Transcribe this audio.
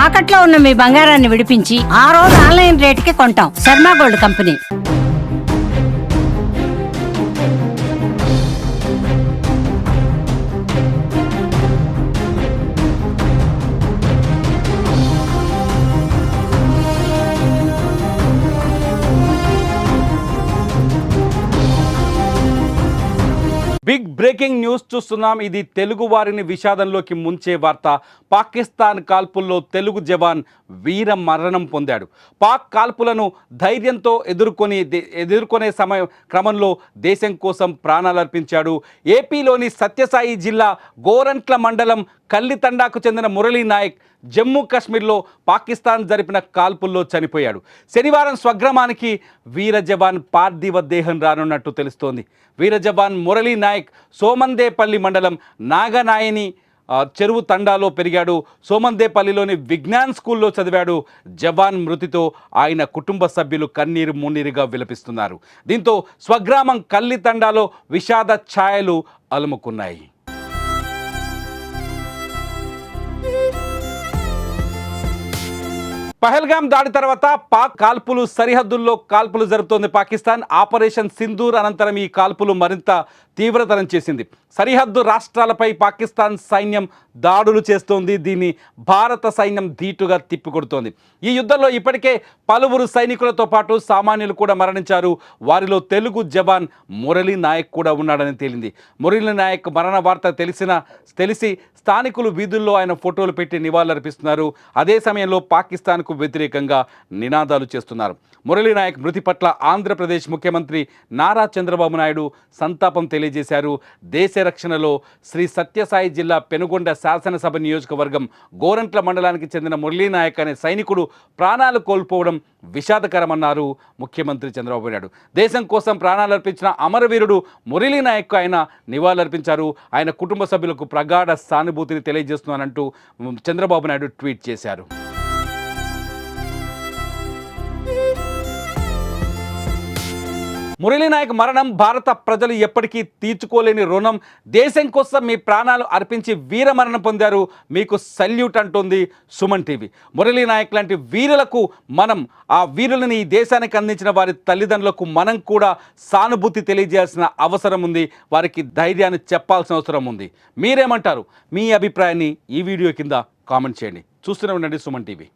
తాకట్లో ఉన్న మీ బంగారాన్ని విడిపించి ఆ రోజు ఆన్లైన్ రేటుకి కొంటాం. Sharma gold company. Big breaking news చూస్తున్నాం. ఇది తెలుగు వారిని విషాదంలోకి ముంచే వార్త. పాకిస్తాన్ కాల్పుల్లో తెలుగు జవాన్ వీర మరణం పొందాడు. పాక్ కాల్పులను ధైర్యంతో ఎదుర్కొనే క్రమంలో దేశం కోసం ప్రాణాలర్పించాడు. ఏపీలోని సత్యసాయి జిల్లా గోరంట్ల మండలం కల్లితండాకు చెందిన మురళీ నాయక్ జమ్మూ కాశ్మీర్లో పాకిస్తాన్ జరిపిన కాల్పుల్లో చనిపోయాడు. శనివారం స్వగ్రామానికి వీర జవాన్ పార్థివ దేహం రానున్నట్టు తెలుస్తోంది. వీర జవాన్ మురళీ నాయక్ సోమందేపల్లి మండలం నాగనాయని చెరువు తండాలో పెరిగాడు. సోమందేపల్లిలోని విజ్ఞాన్ స్కూల్లో చదివాడు. జవాన్ మృతితో ఆయన కుటుంబ సభ్యులు కన్నీరు మున్నీరుగా విలపిస్తున్నారు. దీంతో స్వగ్రామం కల్లితండాలో విషాద ఛాయలు అలుముకున్నాయి. పహల్గాం దాడి తర్వాత పాక్ కాల్పులు సరిహద్దుల్లో కాల్పులు జరుపుతోంది పాకిస్తాన్. ఆపరేషన్ సింధూర్ అనంతరం ఈ కాల్పులు మరింత తీవ్రతరం చేసింది. సరిహద్దు రాష్ట్రాలపై పాకిస్తాన్ సైన్యం దాడులు చేస్తోంది. దీన్ని భారత సైన్యం ధీటుగా తిప్పికొడుతోంది. ఈ యుద్ధంలో ఇప్పటికే పలువురు సైనికులతో పాటు సామాన్యులు కూడా మరణించారు. వారిలో తెలుగు జవాన్ మురళీ నాయక్ కూడా ఉన్నాడని తేలింది. మురళీ నాయక్ మరణ వార్త తెలిసి స్థానికులు వీధుల్లో ఆయన ఫోటోలు పెట్టి నివాళులర్పిస్తున్నారు. అదే సమయంలో పాకిస్తాన్కు వ్యతిరేకంగా నినాదాలు చేస్తున్నారు. మురళీ నాయక్ మృతి పట్ల ఆంధ్రప్రదేశ్ ముఖ్యమంత్రి నారా చంద్రబాబు నాయుడు సంతాపం తెలియజేశారు. దేశ రక్షణలో శ్రీ సత్యసాయి జిల్లా పెనుగొండ శాసనసభ నియోజకవర్గం గోరంట్ల మండలానికి చెందిన మురళీ నాయక్ అనే సైనికుడు ప్రాణాలు కోల్పోవడం విషాదకరమన్నారు ముఖ్యమంత్రి చంద్రబాబు నాయుడు. దేశం కోసం ప్రాణాలర్పించిన అమరవీరుడు మురళీ నాయక్ ఆయన నివాళులర్పించారు. ఆయన కుటుంబ సభ్యులకు ప్రగాఢ సానుభూతిని తెలియజేస్తున్నానంటూ చంద్రబాబు నాయుడు ట్వీట్ చేశారు. మురళీ నాయక్ మరణం భారత ప్రజలు ఎప్పటికీ తీర్చుకోలేని రుణం. దేశం కోసం మీ ప్రాణాలు అర్పించి వీర మరణం పొందారు. మీకు సల్యూట్ అంటోంది సుమన్ టీవీ. మురళీ నాయక్ లాంటి వీరులకు ఆ వీరులని ఈ దేశానికి అందించిన వారి తల్లిదండ్రులకు మనం కూడా సానుభూతి తెలియజేయాల్సిన అవసరం ఉంది. వారికి ధైర్యాన్ని చెప్పాల్సిన అవసరం ఉంది. మీరేమంటారు? మీ అభిప్రాయాన్ని ఈ వీడియో కింద కామెంట్ చేయండి. చూస్తూనే ఉండండి సుమన్ టీవీ.